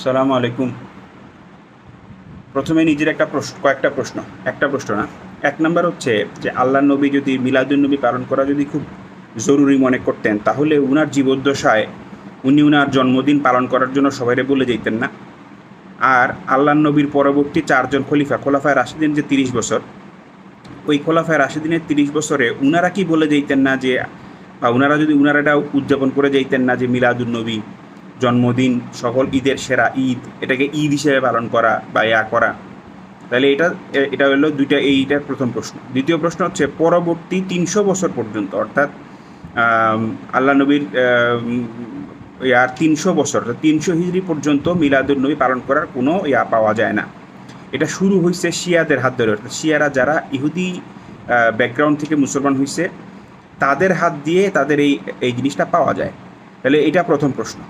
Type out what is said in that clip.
সালামু আলাইকুম। প্রথমে নিজের কয়েকটা প্রশ্ন, একটা প্রশ্ন না। এক নাম্বার হচ্ছে যে আল্লাহর নবী যদি মিলাদুন্নবী পালন করা যদি খুব জরুরি মনে করতেন, তাহলে উনার জীবদ্দশায় উনি উনার জন্মদিন পালন করার জন্য সবাইরে বলে যেতেন না। আর আল্লাহর নবীর পরবর্তী চারজন খোলাফায়ে রাশিদিন যে 30 বছর, ওই খোলাফায়ে রাশিদিনের 30 বছরে উনারা কি বলে যেতেন না যে, বা উনারা যদি উনারা এটা উদযাপন করে যেতেন না যে মিলাদুন্নবী জন্মদিন সকল ঈদের সেরা ঈদ, এটাকে ঈদ হিসেবে পালন করা বা করা? তাহলে এটা হলো দুইটা, এইটার প্রথম প্রশ্ন। দ্বিতীয় প্রশ্ন হচ্ছে পরবর্তী 300 বছর পর্যন্ত, অর্থাৎ আল্লাহ নবীর 300 বছর, 300 হিজরি পর্যন্ত মিলাদুন্নবী পালন করার কোনো পাওয়া যায় না। এটা শুরু হয়েছে শিয়াদের হাত ধরে, অর্থাৎ শিয়ারা যারা ইহুদি ব্যাকগ্রাউন্ড থেকে মুসলমান হয়েছে তাদের হাত দিয়ে তাদের এই জিনিসটা পাওয়া যায়। তাহলে এটা প্রথম প্রশ্ন।